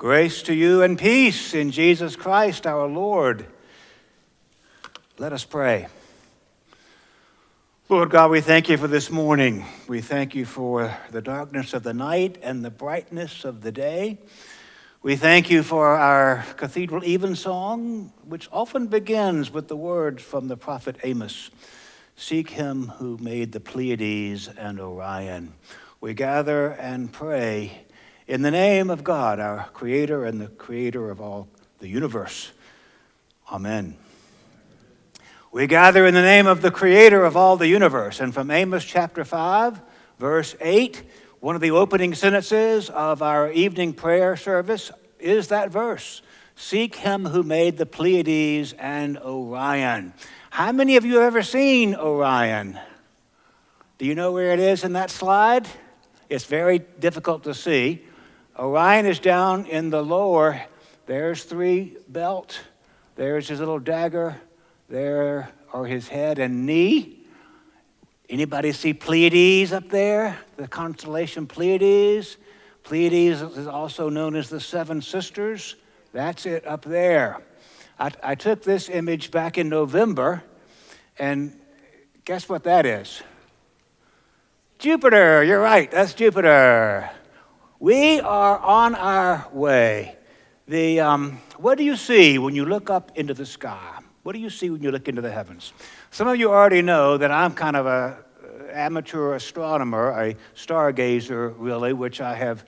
Grace to you and peace in Jesus Christ our Lord. Let us pray. Lord God, we thank you for this morning. We thank you for the darkness of the night and the brightness of the day. We thank you for our cathedral Evensong, which often begins with the words from the prophet Amos, "Seek him who made the Pleiades and Orion." We gather and pray in the name of God, our Creator and the Creator of all the universe. Amen. We gather in the name of the Creator of all the universe. And from Amos chapter 5, verse 8, one of the opening sentences of our evening prayer service is that verse, "Seek him who made the Pleiades and Orion." How many of you have ever seen Orion? Do you know where it is in that slide? It's very difficult to see. Orion is down in the lower. There's 3 belt. There's his little dagger. There are his head and knee. Anybody see Pleiades up there? The constellation Pleiades. Pleiades is also known as the 7 sisters. That's it up there. I took this image back in November, and guess what that is? Jupiter. You're right. That's Jupiter. We are on our way. What do you see when you look up into the sky? What do you see when you look into the heavens? Some of you already know that I'm kind of an amateur astronomer, a stargazer, really, which I've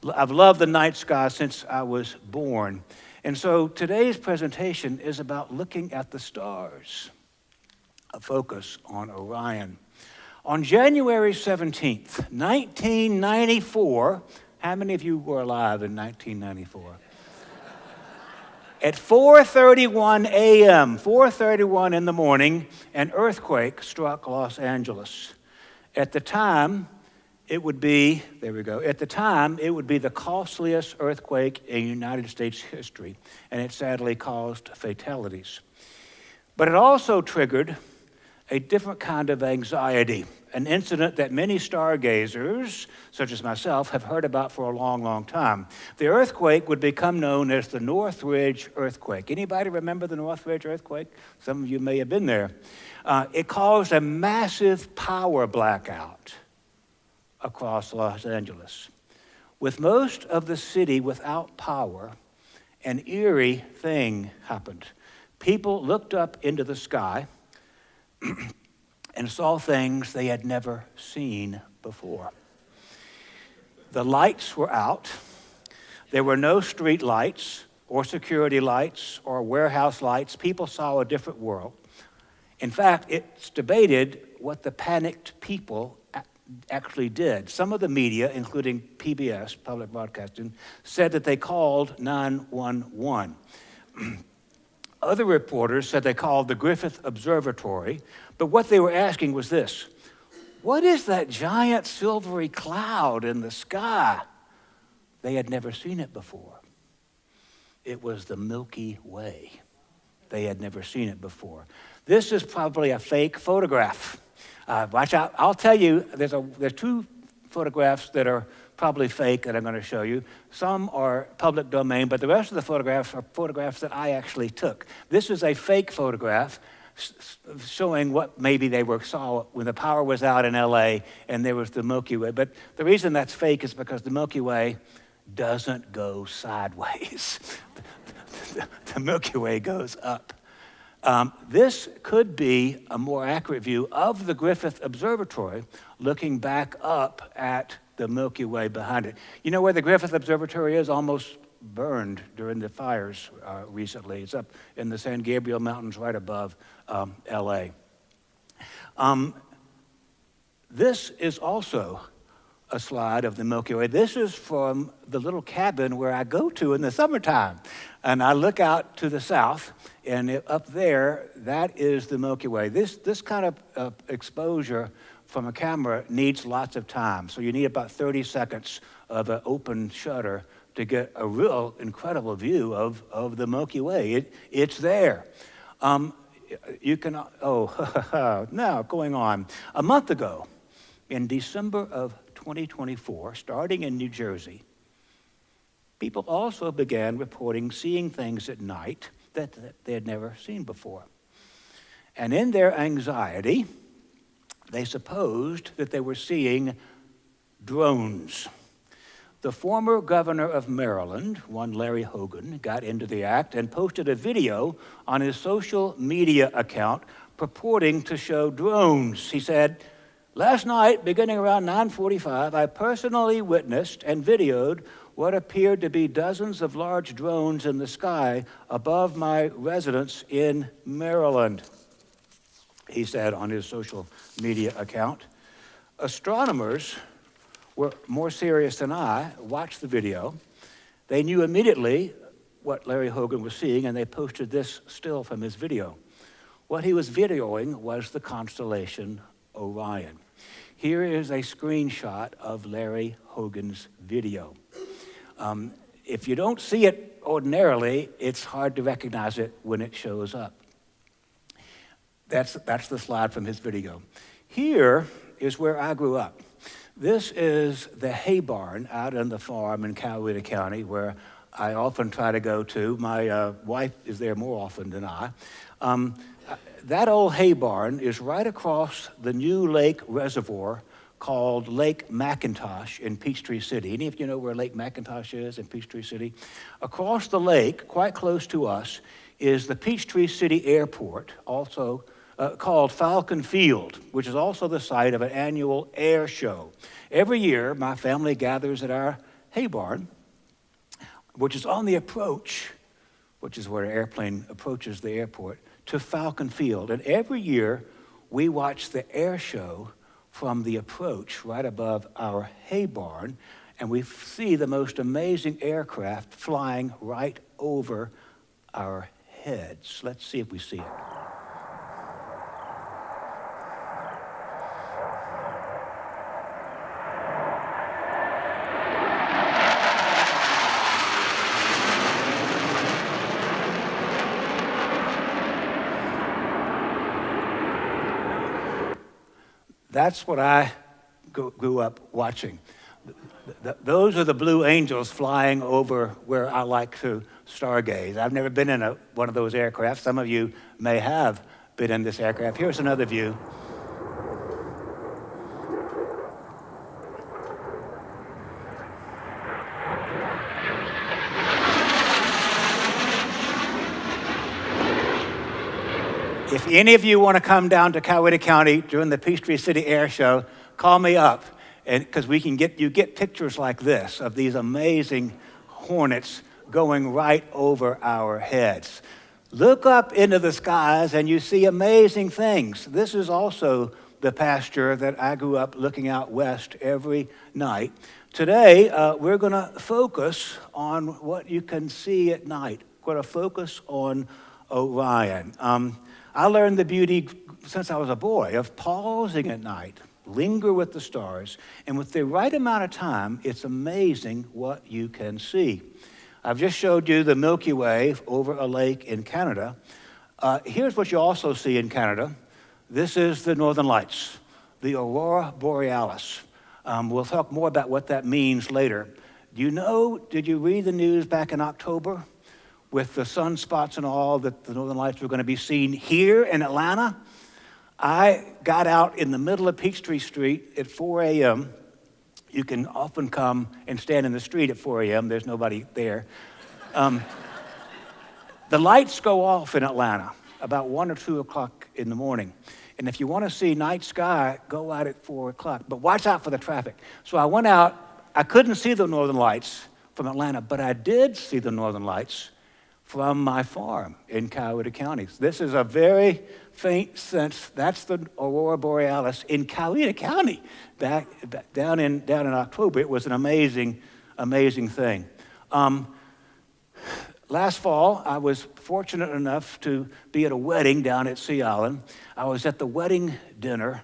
loved the night sky since I was born. And so today's presentation is about looking at the stars, a focus on Orion. On January 17th, 1994, how many of you were alive in 1994? At 4:31 a.m., 4:31 in the morning, an earthquake struck Los Angeles. At the time, it would be the costliest earthquake in United States history, and it sadly caused fatalities. But it also triggered a different kind of anxiety, an incident that many stargazers, such as myself, have heard about for a long, long time. The earthquake would become known as the Northridge earthquake. Anybody remember the Northridge earthquake? Some of you may have been there. It caused a massive power blackout across Los Angeles. With most of the city without power, an eerie thing happened. People looked up into the sky and saw things they had never seen before. The lights were out. There were no street lights or security lights or warehouse lights. People saw a different world. In fact, it's debated what the panicked people actually did. Some of the media, including PBS, Public Broadcasting, said that they called 911. Other reporters said they called the Griffith Observatory, but what they were asking was this: what is that giant silvery cloud in the sky? They had never seen it before. It was the Milky Way. They had never seen it before. This is probably a fake photograph. Watch out. I'll tell you, there's 2 photographs that are probably fake that I'm going to show you. Some are public domain, but the rest of the photographs are photographs that I actually took. This is a fake photograph showing what maybe they saw when the power was out in LA and there was the Milky Way. But the reason that's fake is because the Milky Way doesn't go sideways. The Milky Way goes up. This could be a more accurate view of the Griffith Observatory looking back up at the Milky Way behind it. You know where the Griffith Observatory is? Almost burned during the fires recently. It's up in the San Gabriel Mountains right above LA. This is also a slide of the Milky Way. This is from the little cabin where I go to in the summertime. And I look out to the south, and up there, that is the Milky Way. This kind of exposure from a camera needs lots of time. So you need about 30 seconds of an open shutter to get a real incredible view of the Milky Way. It's there. You can, now going on. A month ago, in December of 2024, starting in New Jersey, people also began reporting seeing things at night that they had never seen before. And in their anxiety, they supposed that they were seeing drones. The former governor of Maryland, one Larry Hogan, got into the act and posted a video on his social media account purporting to show drones. He said, "Last night, beginning around 9:45, I personally witnessed and videoed what appeared to be dozens of large drones in the sky above my residence in Maryland," he said on his social media account. Astronomers were more serious than I, watched the video. They knew immediately what Larry Hogan was seeing, and they posted this still from his video. What he was videoing was the constellation Orion. Here is a screenshot of Larry Hogan's video. If you don't see it ordinarily, it's hard to recognize it when it shows up. That's the slide from his video. Here is where I grew up. This is the hay barn out on the farm in Coweta County, where I often try to go to. My wife is there more often than I. That old hay barn is right across the new lake reservoir called Lake McIntosh in Peachtree City. Any of you know where Lake McIntosh is in Peachtree City? Across the lake, quite close to us, is the Peachtree City Airport, also called Falcon Field, which is also the site of an annual air show. Every year, my family gathers at our hay barn, which is on the approach, which is where an airplane approaches the airport, to Falcon Field. And every year, we watch the air show from the approach right above our hay barn, and we see the most amazing aircraft flying right over our heads. Let's see if we see it. That's what I grew up watching. Those are the Blue Angels flying over where I like to stargaze. I've never been in one of those aircraft. Some of you may have been in this aircraft. Here's another view. If any of you want to come down to Coweta County during the Peachtree City Air Show, call me up, because we can get pictures like this of these amazing hornets going right over our heads. Look up into the skies and you see amazing things. This is also the pasture that I grew up looking out west every night. Today, we're going to focus on what you can see at night. We're going to focus on Orion. I learned the beauty since I was a boy of pausing at night, linger with the stars, and with the right amount of time, it's amazing what you can see. I've just showed you the Milky Way over a lake in Canada. Here's what you also see in Canada. This is the Northern Lights, the Aurora Borealis. We'll talk more about what that means later. Did you read the news back in October with the sunspots and all that the Northern Lights were going to be seen here in Atlanta? I got out in the middle of Peachtree Street at 4 a.m. You can often come and stand in the street at 4 a.m. There's nobody there. The lights go off in Atlanta about 1 or 2 o'clock in the morning. And if you want to see night sky, go out at 4 o'clock. But watch out for the traffic. So I went out. I couldn't see the Northern Lights from Atlanta, but I did see the Northern Lights from my farm in Coweta County. This is a very faint sense. That's the Aurora Borealis in Coweta County. Down in October, it was an amazing, amazing thing. Last fall, I was fortunate enough to be at a wedding down at Sea Island. I was at the wedding dinner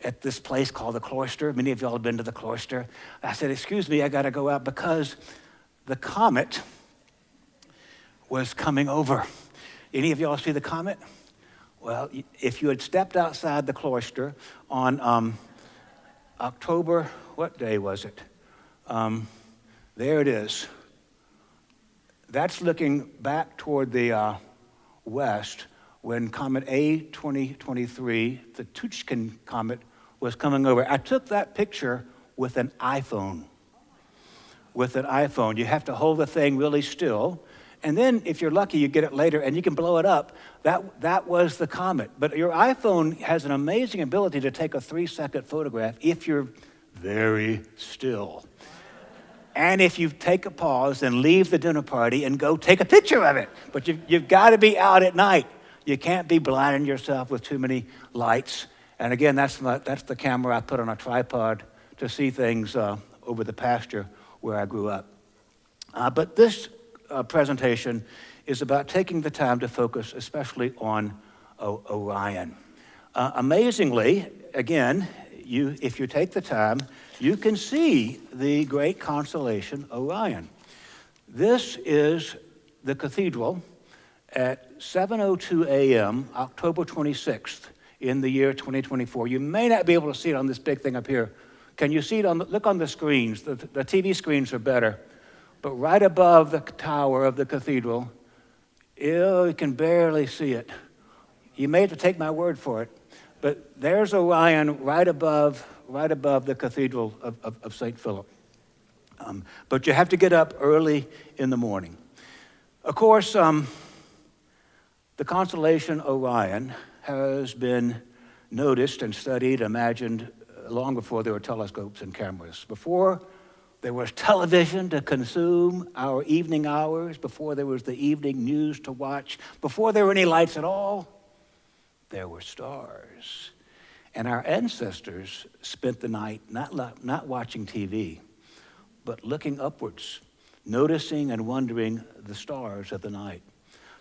at this place called the Cloister. Many of y'all have been to the Cloister. I said, excuse me, I got to go out because the comet was coming over. Any of y'all see the comet? Well, if you had stepped outside the Cloister on October, what day was it? There it is. That's looking back toward the west when comet A2023, the Tucson comet, was coming over. I took that picture with an iPhone. You have to hold the thing really still. And then, if you're lucky, you get it later, and you can blow it up. That was the comet. But your iPhone has an amazing ability to take a 3-second photograph if you're very still. And if you take a pause and leave the dinner party and go take a picture of it. But you've got to be out at night. You can't be blinding yourself with too many lights. And again, that's the camera I put on a tripod to see things over the pasture where I grew up. But this presentation is about taking the time to focus especially on Orion. Amazingly, again, if you take the time, you can see the great constellation Orion. This is the cathedral at 7:02 a.m., October 26th, in the year 2024. You may not be able to see it on this big thing up here. Can you see it look on the screens? The TV screens are better. But right above the tower of the cathedral, you can barely see it. You may have to take my word for it. But there's Orion right above the cathedral of St. Philip. But you have to get up early in the morning. Of course, the constellation Orion has been noticed and studied, imagined, long before there were telescopes and cameras. Before there was television to consume our evening hours, before there was the evening news to watch, before there were any lights at all, there were stars. And our ancestors spent the night not watching TV, but looking upwards, noticing and wondering the stars of the night.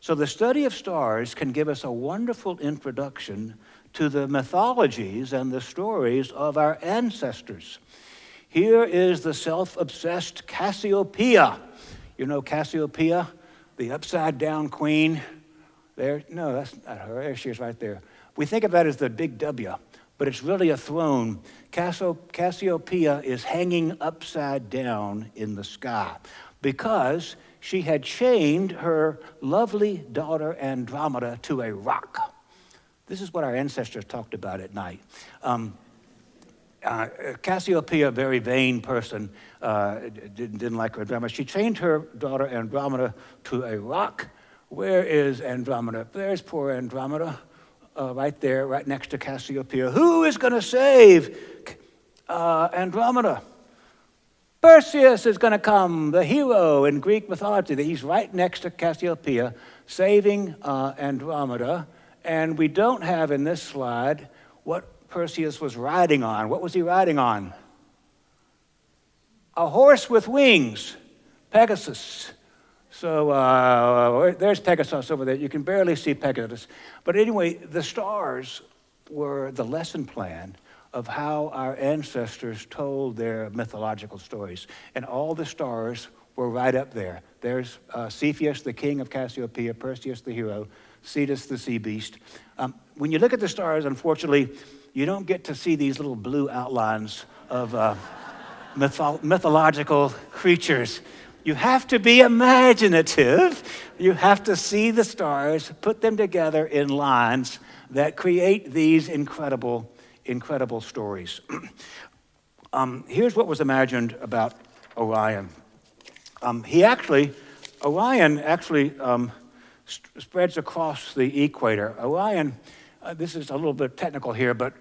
So the study of stars can give us a wonderful introduction to the mythologies and the stories of our ancestors. Here is the self-obsessed Cassiopeia. You know Cassiopeia, the upside-down queen? No, that's not her. There she is right there. We think of that as the big W, but it's really a throne. Cassiopeia is hanging upside down in the sky because she had chained her lovely daughter Andromeda to a rock. This is what our ancestors talked about at night. Cassiopeia, a very vain person, didn't like her Andromeda. She chained her daughter Andromeda to a rock. Where is Andromeda? There's poor Andromeda, right there, right next to Cassiopeia. Who is going to save Andromeda? Perseus is going to come, the hero in Greek mythology. He's right next to Cassiopeia, saving Andromeda. And we don't have in this slide what Perseus was riding on. What was he riding on? A horse with wings, Pegasus. So there's Pegasus over there. You can barely see Pegasus. But anyway, the stars were the lesson plan of how our ancestors told their mythological stories. And all the stars were right up there. There's Cepheus, the king of Cassiopeia, Perseus, the hero, Cetus, the sea beast. When you look at the stars, unfortunately, you don't get to see these little blue outlines of mythological creatures. You have to be imaginative. You have to see the stars, put them together in lines that create these incredible stories. Here's what was imagined about Orion. Orion actually spreads across the equator. Orion, this is a little bit technical here, but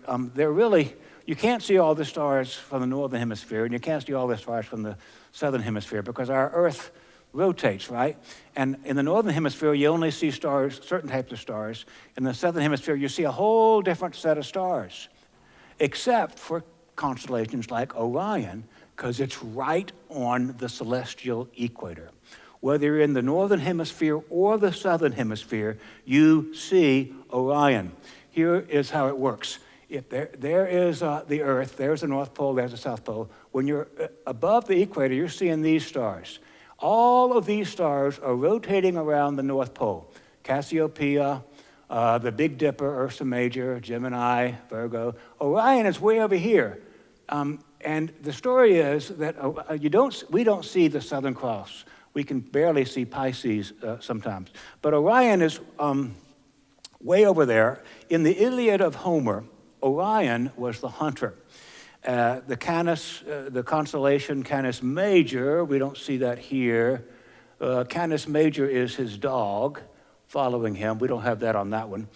you can't see all the stars from the northern hemisphere, and you can't see all the stars from the southern hemisphere because our Earth rotates, right? And in the northern hemisphere, you only see stars, certain types of stars. In the southern hemisphere, you see a whole different set of stars, except for constellations like Orion, because it's right on the celestial equator. Whether you're in the northern hemisphere or the southern hemisphere, you see Orion. Here is how it works. If there is the Earth, there's the North Pole, there's the South Pole. When you're above the equator, you're seeing these stars. All of these stars are rotating around the North Pole. Cassiopeia, the Big Dipper, Ursa Major, Gemini, Virgo. Orion is way over here. And the story is that we don't see the Southern Cross. We can barely see Pisces sometimes. But Orion is way over there. In the Iliad of Homer, Orion was the hunter. The constellation Canis Major, we don't see that here. Canis Major is his dog following him. We don't have that on that one.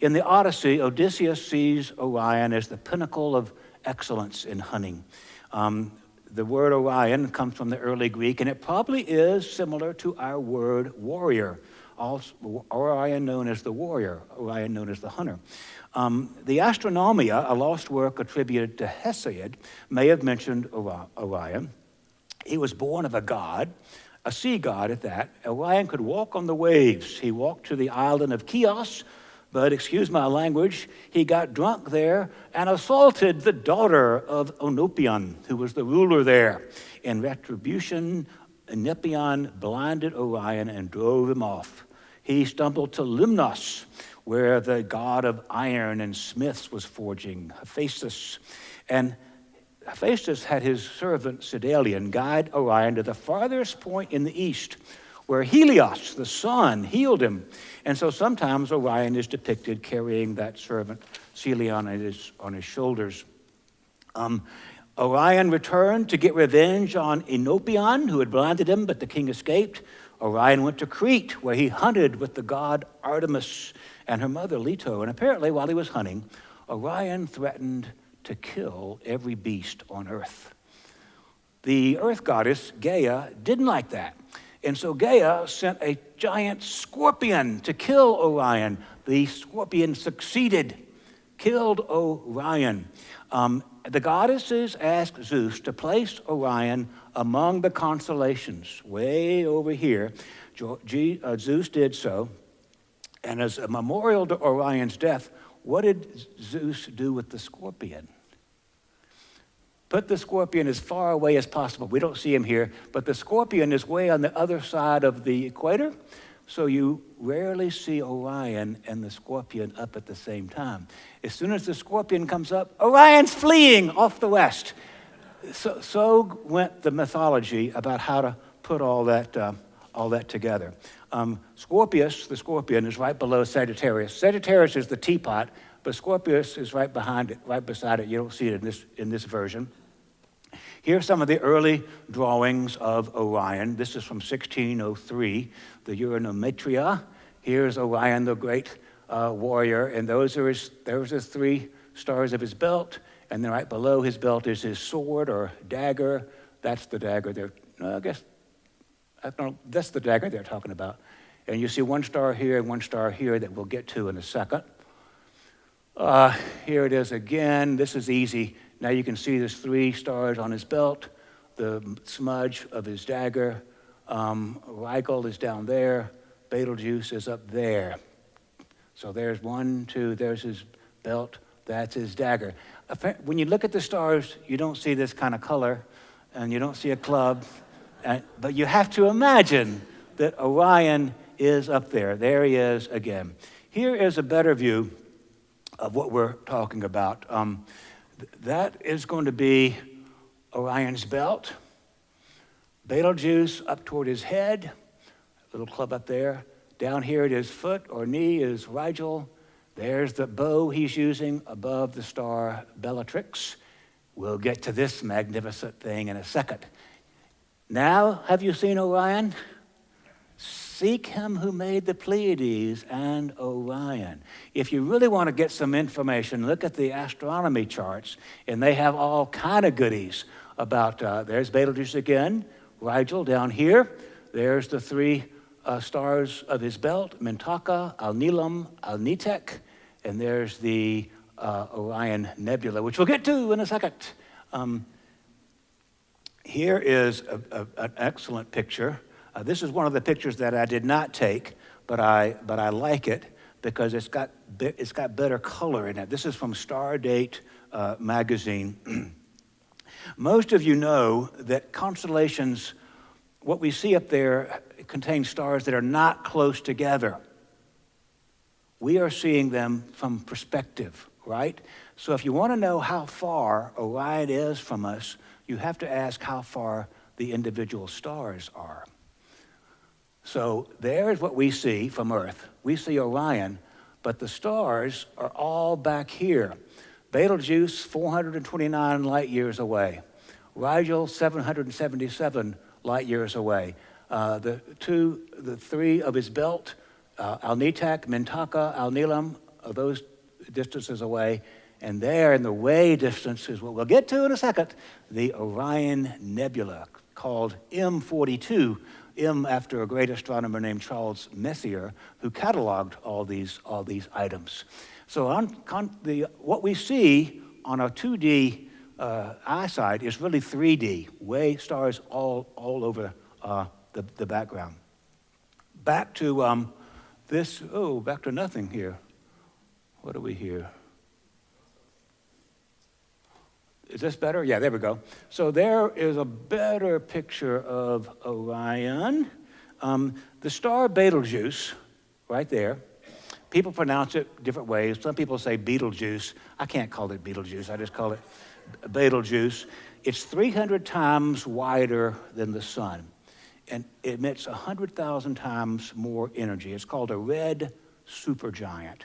In the Odyssey, Odysseus sees Orion as the pinnacle of excellence in hunting. The word Orion comes from the early Greek, and it probably is similar to our word warrior. Also, Orion known as the warrior, Orion known as the hunter. The Astronomia, a lost work attributed to Hesiod, may have mentioned Orion. He was born of a god, a sea god at that. Orion could walk on the waves. He walked to the island of Chios, but excuse my language, he got drunk there and assaulted the daughter of Oenopion, who was the ruler there. In retribution, Oenopion blinded Orion and drove him off. He stumbled to Lemnos, where the god of iron and smiths was forging, Hephaestus. And Hephaestus had his servant Sidalion guide Orion to the farthest point in the east, where Helios, the sun, healed him. And so sometimes Orion is depicted carrying that servant Sidalion on his shoulders. Orion returned to get revenge on Oenopion, who had blinded him, but the king escaped. Orion went to Crete, where he hunted with the god Artemis and her mother Leto. And apparently, while he was hunting, Orion threatened to kill every beast on earth. The earth goddess, Gaia, didn't like that. And so Gaia sent a giant scorpion to kill Orion. The scorpion succeeded, killed Orion. The goddesses asked Zeus to place Orion among the constellations, way over here. Zeus did so. And as a memorial to Orion's death, what did Zeus do with the scorpion? Put the scorpion as far away as possible. We don't see him here, but the scorpion is way on the other side of the equator, so you rarely see Orion and the scorpion up at the same time. As soon as the scorpion comes up, Orion's fleeing off the west. So went the mythology about how to put all that together. Scorpius, the scorpion, is right below Sagittarius. Sagittarius is the teapot, but Scorpius is right behind it, right beside it. You don't see it in this version. Here are some of the early drawings of Orion. This is from 1603, the Uranometria. Here's Orion, the great warrior, and those are his 3 stars of his belt, and then right below his belt is his sword or dagger. That's the dagger there. That's the dagger they're talking about. And you see 1 star here and 1 star here that we'll get to in a second. Here it is again. This is easy. Now you can see there's 3 stars on his belt, the smudge of his dagger. Rigel is down there. Betelgeuse is up there. So there's 1, 2, there's his belt, that's his dagger. When you look at the stars, you don't see this kind of color, and you don't see a club, but you have to imagine that Orion is up there. There he is again. Here is a better view of what we're talking about. That is going to be Orion's belt. Betelgeuse up toward his head, little club up there. Down here at his foot or knee is Rigel. There's the bow he's using above the star Bellatrix. We'll get to this magnificent thing in a second. Now, have you seen Orion? Seek him who made the Pleiades and Orion. If you really want to get some information, look at the astronomy charts, and they have all kind of goodies about, there's Betelgeuse again, Rigel down here. There's the 3 stars of his belt, Mintaka, Alnilam, Alnitek, and there's the Orion Nebula, which we'll get to in a second. Here is an excellent picture. This is one of the pictures that I did not take, but I like it because it's got better color in it. This is from Stardate magazine. Most of you know that constellations, what we see up there, contain stars that are not close together. We are seeing them from perspective, right? So if you want to know how far Orion is from us, you have to ask how far the individual stars are. So there's what we see from Earth. We see Orion, but the stars are all back here. Betelgeuse, 429 light years away. Rigel, 777 light years away. The three of his belt, Alnitak, Mintaka, Alnilam, are those distances away. And there in the way distance is what we'll get to in a second, the Orion Nebula, called M42, M after a great astronomer named Charles Messier, who cataloged all these items. So what we see on a 2D eyesight is really 3D, way stars all over the background. Back to back to nothing here. What do we hear? Is this better? Yeah, there we go. So there is a better picture of Orion. The star Betelgeuse, right there. People pronounce it different ways. Some people say Betelgeuse. I can't call it Betelgeuse. I just call it Betelgeuse. It's 300 times wider than the sun, and it emits 100,000 times more energy. It's called a red supergiant.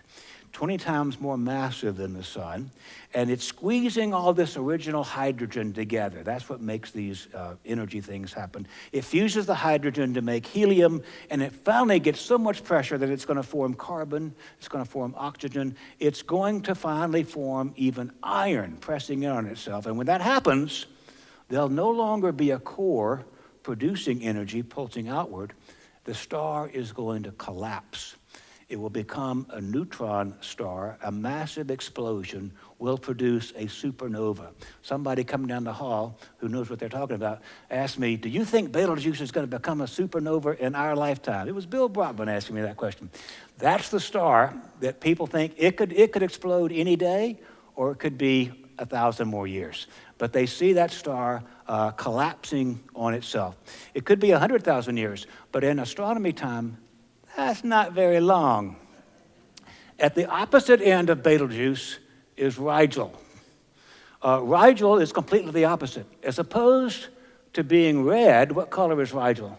20 times more massive than the sun, and it's squeezing all this original hydrogen together. That's what makes these energy things happen. It fuses the hydrogen to make helium, and it finally gets so much pressure that it's going to form carbon, it's going to form oxygen, it's going to finally form even iron, pressing in on itself. And when that happens, there'll no longer be a core producing energy, pulsing outward. The star is going to collapse. It will become a neutron star. A massive explosion will produce a supernova. Somebody coming down the hall who knows what they're talking about asked me, do you think Betelgeuse is going to become a supernova in our lifetime? It was Bill Brockman asking me that question. That's the star that people think it could explode any day, or it could be 1,000 more years. But they see that star collapsing on itself. It could be 100,000 years, but in astronomy time, that's not very long. At the opposite end of Betelgeuse is Rigel. Rigel is completely the opposite. As opposed to being red, what color is Rigel?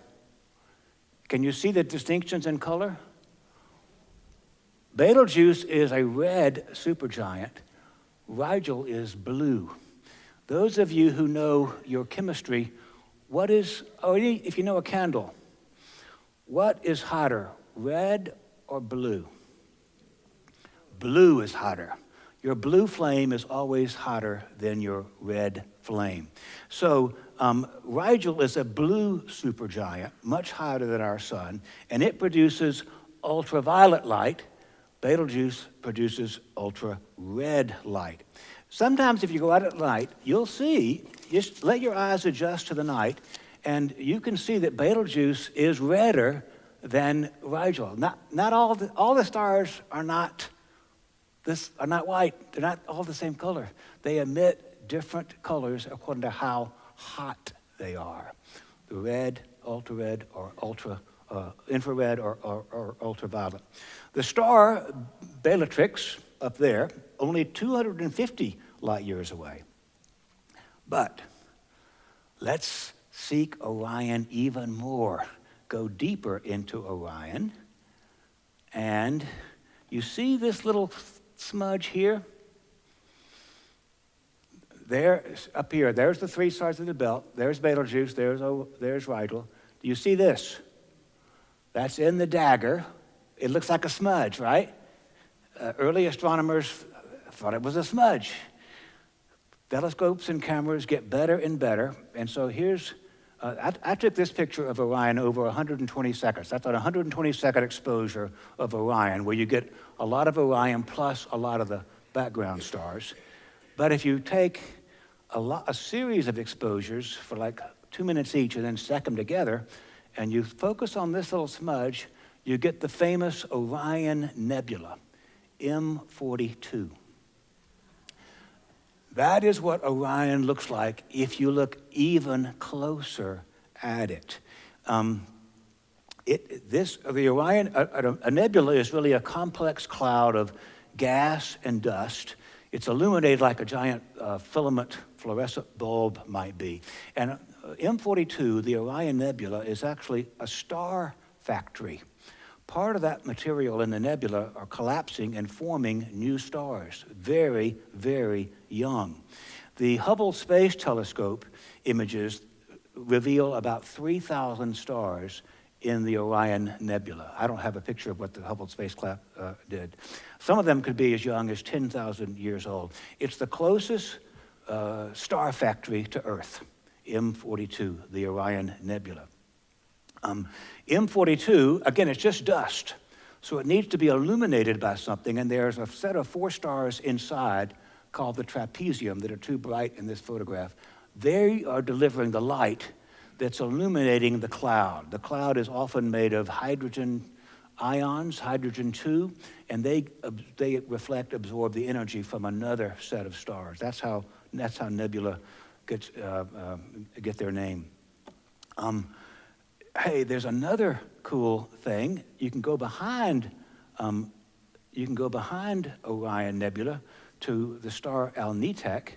Can you see the distinctions in color? Betelgeuse is a red supergiant. Rigel is blue. Those of you who know your chemistry, if you know a candle, what is hotter, red or blue? Blue is hotter. Your blue flame is always hotter than your red flame. So Rigel is a blue supergiant, much hotter than our sun, and it produces ultraviolet light. Betelgeuse produces ultra-red light. Sometimes if you go out at night, you'll see, just let your eyes adjust to the night, and you can see that Betelgeuse is redder than Rigel. Not all the stars are not white. They're not all the same color. They emit different colors according to how hot they are. The red, ultra-red, or infrared, or ultraviolet. The star Bellatrix up there, only 250 light years away. But let's seek Orion even more. Go deeper into Orion, and you see this little smudge here? There, up here, there's the three stars of the belt. There's Betelgeuse, there's Rigel. Do you see this? That's in the dagger. It looks like a smudge, right? Early astronomers thought it was a smudge. Telescopes and cameras get better and better, and so here's I took this picture of Orion over 120 seconds. That's an 120-second exposure of Orion, where you get a lot of Orion plus a lot of the background stars. But if you take a series of exposures for like 2 minutes each and then stack them together, and you focus on this little smudge, you get the famous Orion Nebula, M42. That is what Orion looks like if you look even closer at it. The Orion, a nebula is really a complex cloud of gas and dust. It's illuminated like a giant filament fluorescent bulb might be. And M42, the Orion Nebula, is actually a star factory. Part of that material in the nebula are collapsing and forming new stars, very, very young. The Hubble Space Telescope images reveal about 3,000 stars in the Orion Nebula. I don't have a picture of what the Hubble spacecraft did. Some of them could be as young as 10,000 years old. It's the closest star factory to Earth, M42, the Orion Nebula. M42, again, it's just dust, so it needs to be illuminated by something, and there's a set of 4 stars inside called the trapezium that are too bright in this photograph. They are delivering the light that's illuminating the cloud. The cloud is often made of hydrogen ions, hydrogen 2, and they absorb the energy from another set of stars. That's how nebula get their name. Hey, there's another cool thing. You can go behind Orion Nebula to the star Alnitak,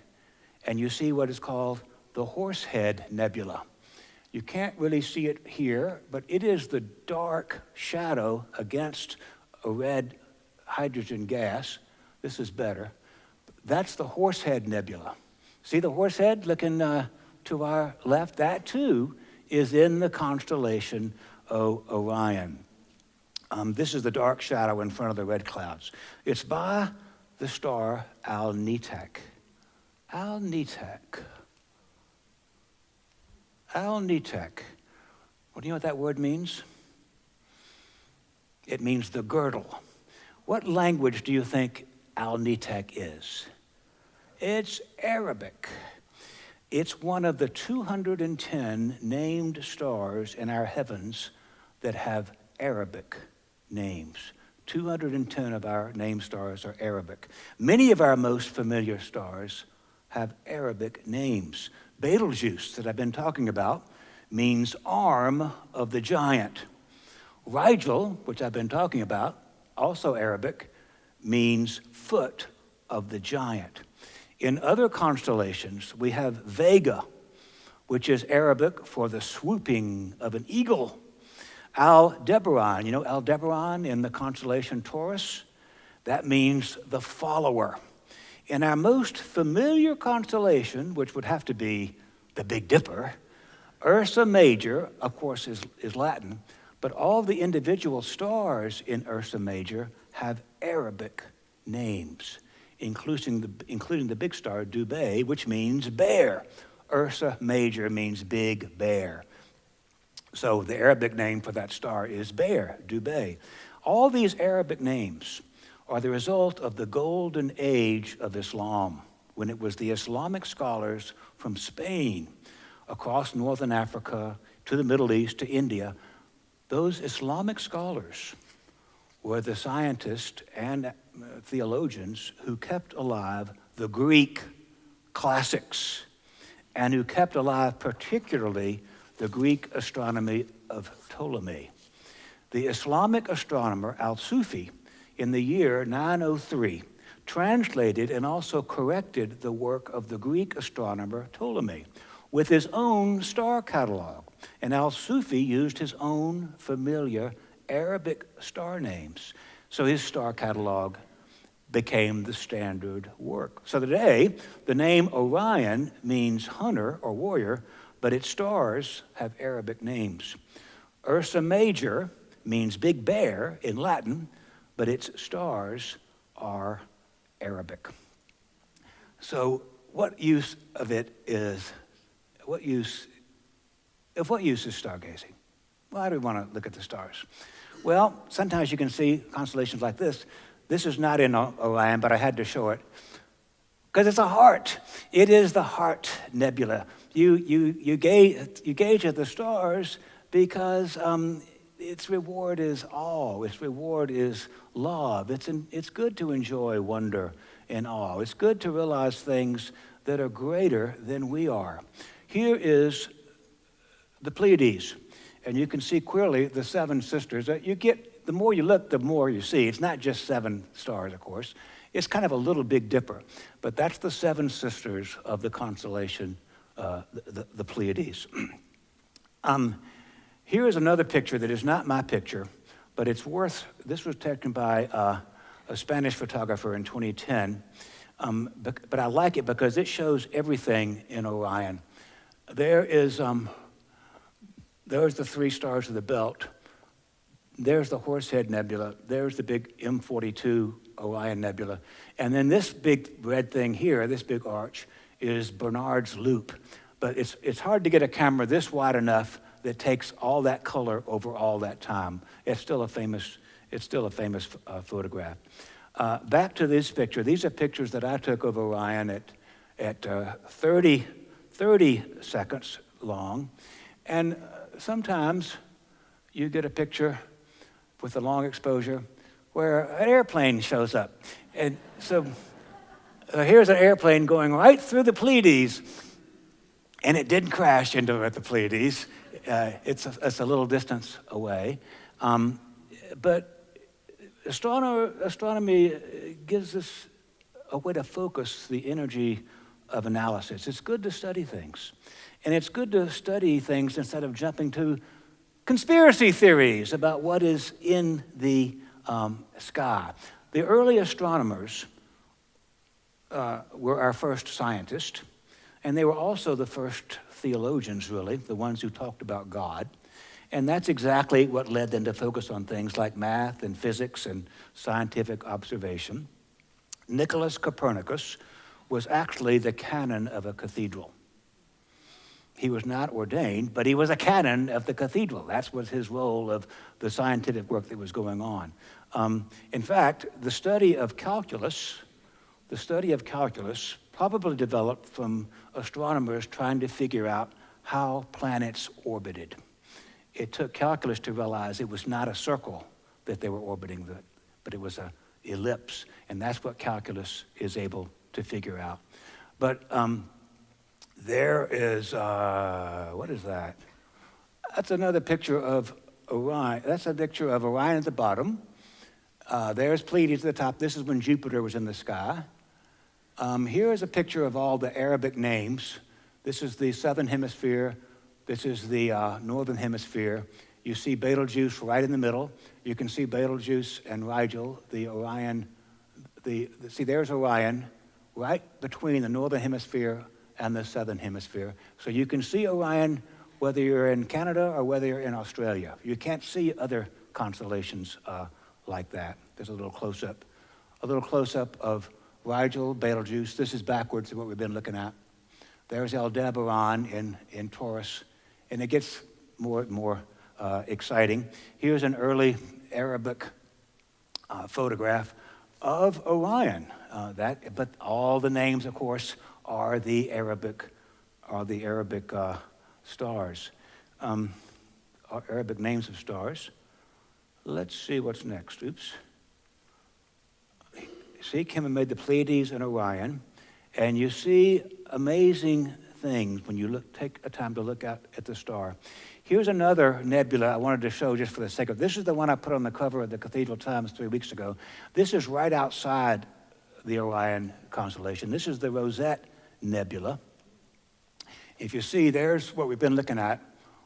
and you see what is called the Horsehead Nebula. You can't really see it here, but it is the dark shadow against a red hydrogen gas. This is better. That's the Horsehead Nebula. See the Horsehead looking to our left? That too is in the constellation Orion. This is the dark shadow in front of the red clouds. It's by the star Alnitak. Alnitak. Alnitak. Well, do you know what that word means? It means the girdle. What language do you think Alnitak is? It's Arabic. It's one of the 210 named stars in our heavens that have Arabic names. 210 of our named stars are Arabic. Many of our most familiar stars have Arabic names. Betelgeuse, that I've been talking about, means arm of the giant. Rigel, which I've been talking about, also Arabic, means foot of the giant. In other constellations, we have Vega, which is Arabic for the swooping of an eagle. Aldebaran, you know Aldebaran in the constellation Taurus? That means the follower. In our most familiar constellation, which would have to be the Big Dipper, Ursa Major, of course, is Latin, but all the individual stars in Ursa Major have Arabic names, including the big star Dubhe, which means bear. Ursa Major means big bear. So the Arabic name for that star is Bear, Dubhe. All these Arabic names are the result of the golden age of Islam, when it was the Islamic scholars from Spain across northern Africa to the Middle East to India. Those Islamic scholars were the scientists and theologians who kept alive the Greek classics and who kept alive particularly the Greek astronomy of Ptolemy. The Islamic astronomer Al-Sufi in the year 903 translated and also corrected the work of the Greek astronomer Ptolemy with his own star catalog. And Al-Sufi used his own familiar Arabic star names. So his star catalog became the standard work. So today, the name Orion means hunter or warrior, but its stars have Arabic names. Ursa Major means big bear in Latin, but its stars are Arabic. So what use is stargazing? Why do we want to look at the stars? Well, sometimes you can see constellations like this. This is not in Orion, but I had to show it because it's a heart. It is the Heart Nebula. You gaze at the stars because its reward is awe. Its reward is love. It's good to enjoy wonder and awe. It's good to realize things that are greater than we are. Here is the Pleiades, and you can see clearly the 7 sisters. The more you look, the more you see. It's not just 7 stars, of course. It's kind of a little Big Dipper, but that's the 7 sisters of the constellation the Pleiades. Here is another picture that is not my picture, but it's worth, this was taken by a Spanish photographer in 2010, but I like it because it shows everything in Orion. There's the three stars of the belt. There's the Horsehead Nebula. There's the big M42 Orion Nebula. And then this big red thing here, this big arch, is Bernard's Loop. But it's hard to get a camera this wide enough that takes all that color over all that time. It's still a famous photograph. Back to this picture. These are pictures that I took of Orion at 30 seconds long. And sometimes you get a picture with a long exposure where an airplane shows up. And so here's an airplane going right through the Pleiades, and it didn't crash into the Pleiades. It's a little distance away. But astronomy gives us a way to focus the energy of analysis. It's good to study things. And it's good to study things instead of jumping to conspiracy theories about what is in the sky. The early astronomers were our first scientists, and they were also the first theologians, really, the ones who talked about God. And that's exactly what led them to focus on things like math and physics and scientific observation. Nicholas Copernicus was actually the canon of a cathedral. He was not ordained, but he was a canon of the cathedral. That was his role of the scientific work that was going on. In fact, the study of calculus probably developed from astronomers trying to figure out how planets orbited. It took calculus to realize it was not a circle that they were orbiting, but it was an ellipse, and that's what calculus is able to figure out. But there is, what is that? That's another picture of Orion. That's a picture of Orion at the bottom. There's Pleiades at the top. This is when Jupiter was in the sky. Here is a picture of all the Arabic names. This is the southern hemisphere. This is the northern hemisphere. You see Betelgeuse right in the middle. You can see Betelgeuse and Rigel, the Orion. See, there's Orion right between the northern hemisphere and the southern hemisphere. So you can see Orion whether you're in Canada or whether you're in Australia. You can't see other constellations like that. There's a little close-up of Rigel, Betelgeuse. This is backwards of what we've been looking at. There's Aldebaran in Taurus, and it gets more and more exciting. Here's an early Arabic photograph of Orion. But all the names, of course, are the Arabic stars, Arabic names of stars. Let's see what's next. Oops. See, Kim made the Pleiades and Orion, and you see amazing things when you take a time to look out at the star. Here's another nebula I wanted to show just for the sake of. This is the one I put on the cover of the Cathedral Times 3 weeks ago. This is right outside the Orion constellation. This is the Rosette Nebula. If you see, there's what we've been looking at,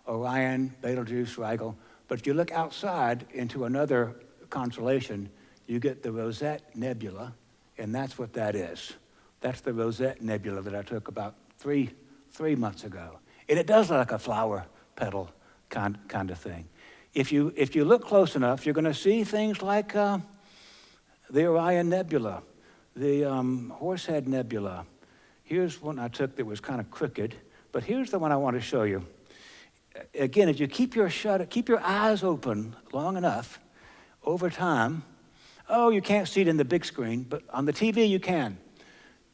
Orion, Betelgeuse, Rigel. But if you look outside into another constellation, you get the Rosette Nebula, and that's what that is. That's the Rosette Nebula that I took about three months ago. And it does look like a flower petal kind of thing. If you look close enough, you're going to see things like the Orion Nebula, the Horsehead Nebula. Here's one I took that was kind of crooked, but here's the one I want to show you. Again, if you keep your eyes open long enough, over time, you can't see it in the big screen, but on the TV you can.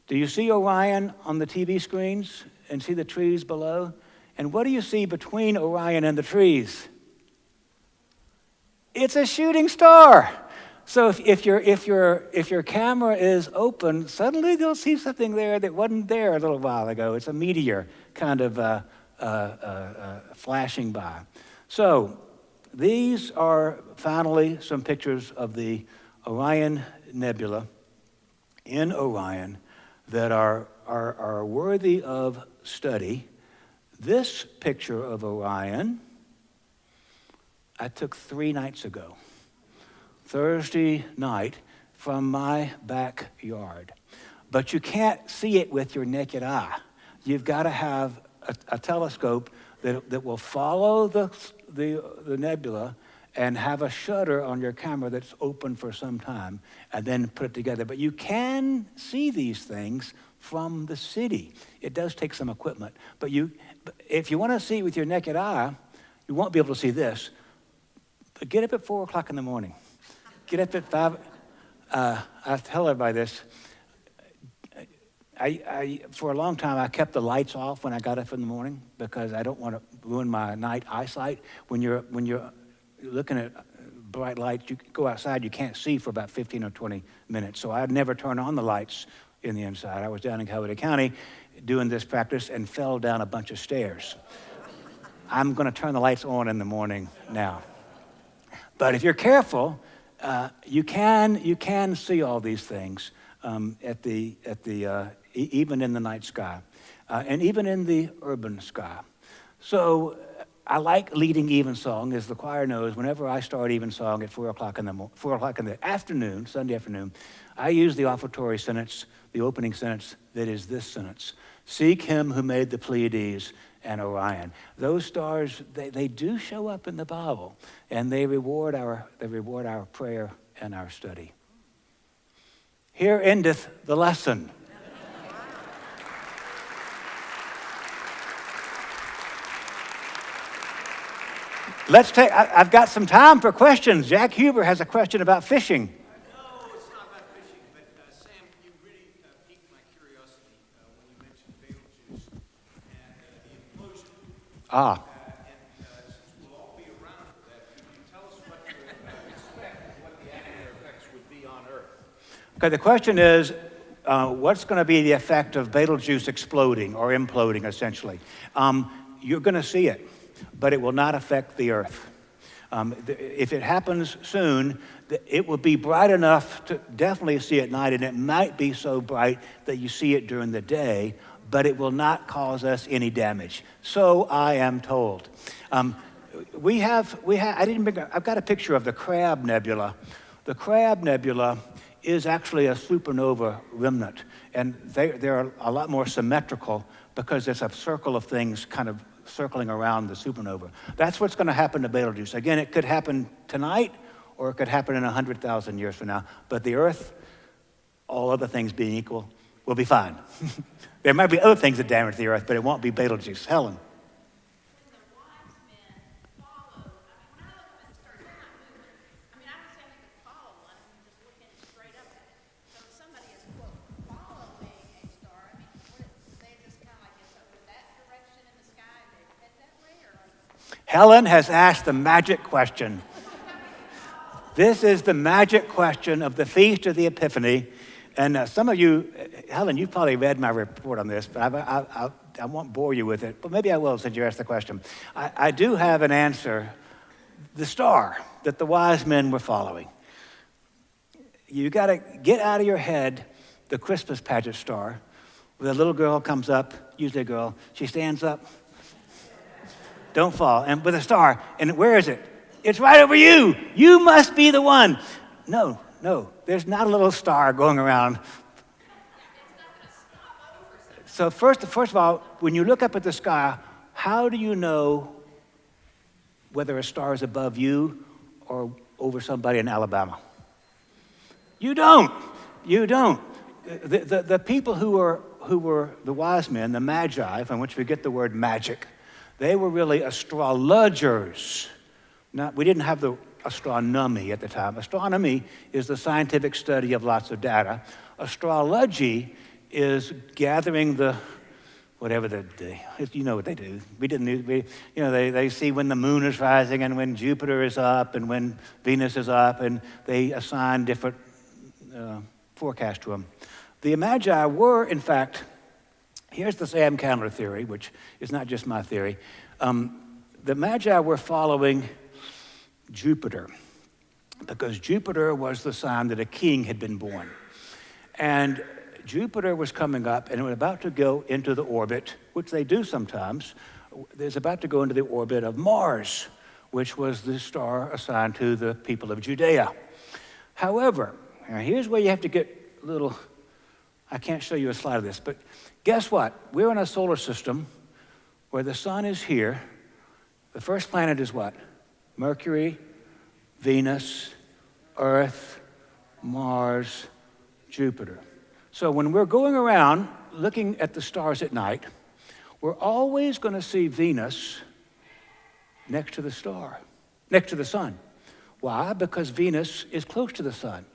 Do you see Orion on the TV screens and see the trees below? And what do you see between Orion and the trees? It's a shooting star. So if your camera is open, suddenly you'll see something there that wasn't there a little while ago. It's a meteor kind of flashing by. So these are finally some pictures of the Orion Nebula in Orion that are worthy of study. This picture of Orion I took 3 nights ago, Thursday night, from my backyard. But you can't see it with your naked eye. You've got to have a telescope that will follow the nebula and have a shutter on your camera that's open for some time, and then put it together. But you can see these things from the city. It does take some equipment. But if you want to see with your naked eye, you won't be able to see this. But get up at 4 o'clock in the morning. Get up at 5. I tell everybody this. I for a long time, I kept the lights off when I got up in the morning because I don't want to ruin my night eyesight. When you're looking at bright lights, you go outside, you can't see for about 15 or 20 minutes. So I'd never turn on the lights in the inside. I was down in Coweta County doing this practice and fell down a bunch of stairs. I'm going to turn the lights on in the morning now. But if you're careful, you can see all these things even in the night sky, and even in the urban sky. So I like leading Evensong, as the choir knows. Whenever I start Evensong at 4 o'clock in the afternoon, Sunday afternoon, I use the offertory sentence, the opening sentence that is this sentence: "Seek him who made the Pleiades and Orion." Those stars, they do show up in the Bible, and they reward our prayer and our study. Here endeth the lesson. I've got some time for questions. Jack Huber has a question about fishing. No, it's not about fishing, but Sam, you really piqued my curiosity when you mentioned Betelgeuse and the implosion. Ah. And since we'll all be around for that, could you tell us what to expect, what the after effects would be on Earth? Okay, the question is, what's going to be the effect of Betelgeuse exploding or imploding, essentially? You're going to see it, but it will not affect the Earth. If it happens soon, it will be bright enough to definitely see at night, and it might be so bright that you see it during the day, but it will not cause us any damage. So I am told. I've got a picture of the Crab Nebula. The Crab Nebula is actually a supernova remnant, and they're a lot more symmetrical because it's a circle of things kind of circling around the supernova. That's what's going to happen to Betelgeuse. Again, it could happen tonight, or it could happen in 100,000 years from now. But the Earth, all other things being equal, will be fine. There might be other things that damage the Earth, but it won't be Betelgeuse. Helen. Helen has asked the magic question. This is the magic question of the Feast of the Epiphany. And some of you, Helen, you've probably read my report on this, but I won't bore you with it. But maybe I will since you asked the question. I do have an answer. The star that the wise men were following. You got to get out of your head the Christmas pageant star, where the little girl comes up, usually a girl, she stands up. Don't fall. And with a star. And where is it? It's right over you. You must be the one. No. There's not a little star going around. So first of all, when you look up at the sky, how do you know whether a star is above you or over somebody in Alabama? You don't. The people who were the wise men, the magi, from which we get the word magic, they were really astrologers. We didn't have the astronomy at the time. Astronomy is the scientific study of lots of data. Astrology is gathering you know what they do. They see when the moon is rising and when Jupiter is up and when Venus is up, and they assign different forecasts to them. The Magi were, in fact, here's the Sam Candler theory, which is not just my theory. The Magi were following Jupiter because Jupiter was the sign that a king had been born. And Jupiter was coming up and was about to go into the orbit, which they do sometimes, is about to go into the orbit of Mars, which was the star assigned to the people of Judea. However, now here's where you have to get a little, I can't show you a slide of this, but guess what? We're in a solar system where the sun is here. The first planet is what? Mercury, Venus, Earth, Mars, Jupiter. So when we're going around looking at the stars at night, we're always going to see Venus next to the star, next to the sun. Why? Because Venus is close to the sun.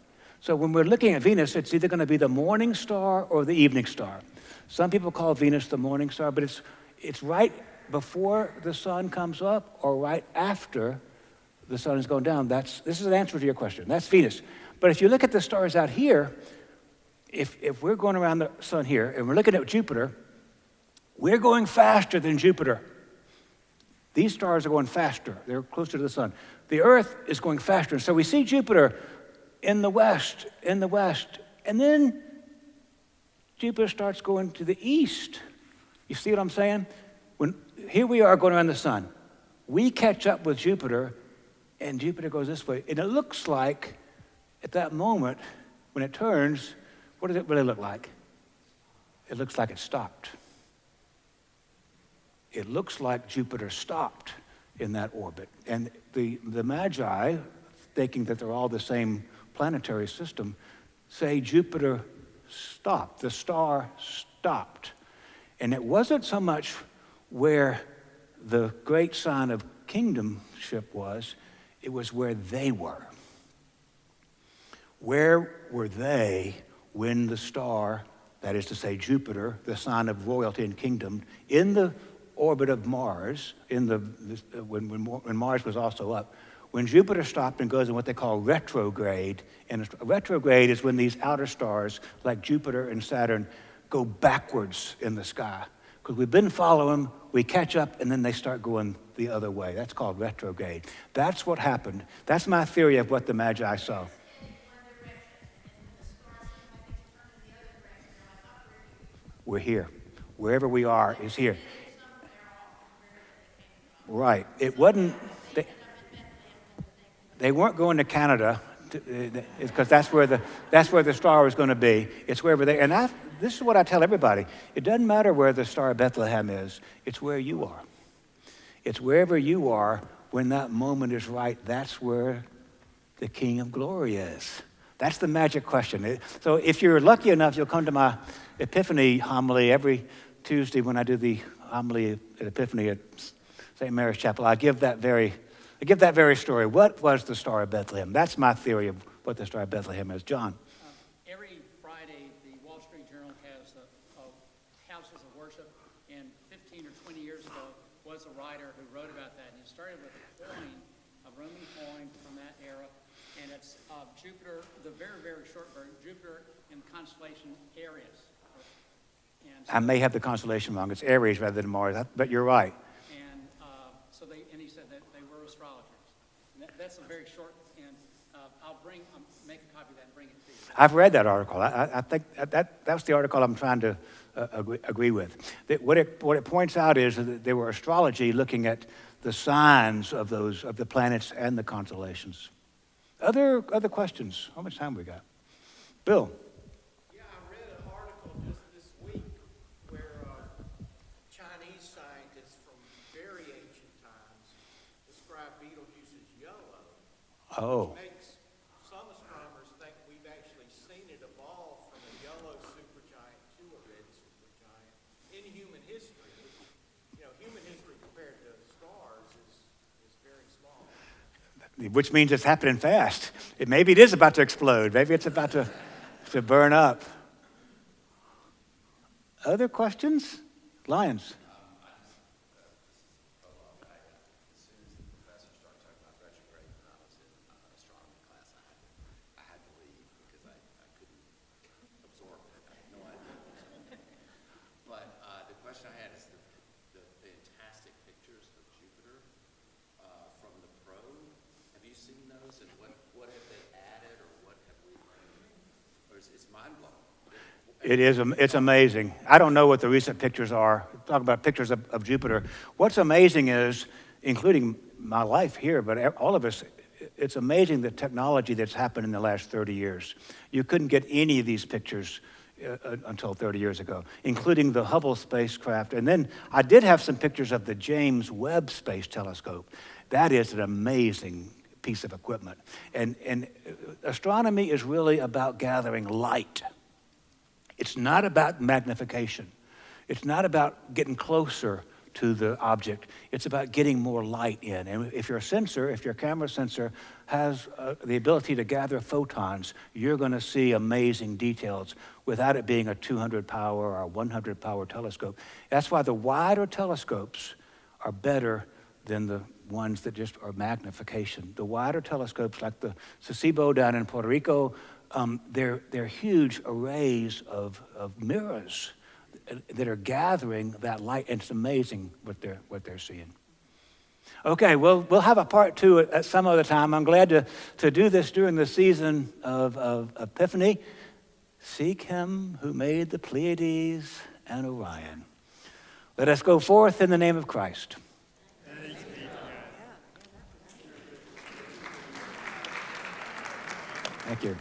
So when we're looking at Venus, it's either going to be the morning star or the evening star. Some people call Venus the morning star, but it's right before the sun comes up or right after the sun is going down. This is an answer to your question. That's Venus. But if you look at the stars out here, if we're going around the sun here and we're looking at Jupiter, we're going faster than Jupiter. These stars are going faster. They're closer to the sun. The Earth is going faster. So we see Jupiter in the west, and then Jupiter starts going to the east. You see what I'm saying? Here we are going around the sun. We catch up with Jupiter, and Jupiter goes this way. And it looks like, at that moment, when it turns, what does it really look like? It looks like it stopped. It looks like Jupiter stopped in that orbit. And the Magi, thinking that they're all the same planetary system, say Jupiter stopped. The star stopped. And it wasn't so much where the great sign of kingdomship was, it was where they were. Where were they when the star, that is to say Jupiter, the sign of royalty and kingdom, in the orbit of Mars, when Mars was also up, when Jupiter stopped and goes in what they call retrograde, and a retrograde is when these outer stars, like Jupiter and Saturn, go backwards in the sky. Because we've been following them, we catch up, and then they start going the other way. That's called retrograde. That's what happened. That's my theory of what the Magi saw. We're here. Wherever we are is here. Right. It wasn't, they weren't going to Canada because that's where the star was going to be. It's wherever they, and this is what I tell everybody. It doesn't matter where the Star of Bethlehem is. It's where you are. It's wherever you are when that moment is right. That's where the King of Glory is. That's the magic question. So if you're lucky enough, you'll come to my Epiphany homily every Tuesday when I do the homily at Epiphany at St. Mary's Chapel. I give that very story. What was the Star of Bethlehem? That's my theory of what the Star of Bethlehem is. John. Every Friday, the Wall Street Journal has houses of worship, and 15 or 20 years ago was a writer who wrote about that, and he started with a Roman coin from that era, and it's Jupiter, the very, very short version, Jupiter in the constellation Aries. I may have the constellation wrong. It's Aries rather than Mars, but you're right. And he said that they were astrologers. And that's a very short, and I'll make a copy of that and bring it to you. I've read that article. I think that's the article I'm trying to agree with. What it points out is that there were astrology looking at the signs of the planets and the constellations. Other questions? How much time we got? Bill. Yeah, I read an article just this week where Chinese scientists from very ancient times describe Betelgeuse as yellow. Oh. Which makes some astronomers think we've actually seen it evolve from a yellow supergiant to a red supergiant in human history. Which, human history compared to stars is very small. Which means it's happening fast. Maybe it is about to explode. Maybe it's about to burn up. Other questions? Lions. It's mind-blowing. It's amazing. I don't know what the recent pictures are. Talk about pictures of Jupiter. What's amazing is, including my life here, but all of us, it's amazing the technology that's happened in the last 30 years. You couldn't get any of these pictures until 30 years ago, including the Hubble spacecraft. And then I did have some pictures of the James Webb Space Telescope. That is an amazing piece of equipment. And astronomy is really about gathering light. It's not about magnification. It's not about getting closer to the object. It's about getting more light in. And if your camera sensor has the ability to gather photons, you're going to see amazing details without it being a 200 power or 100 power telescope. That's why the wider telescopes are better than the ones that just are magnification. The wider telescopes, like the Sasebo down in Puerto Rico, they're huge arrays of mirrors that are gathering that light, and it's amazing what they're seeing. Okay, well, we'll have a part two at some other time. I'm glad to do this during the season of Epiphany. Seek him who made the Pleiades and Orion. Let us go forth in the name of Christ. Thank you.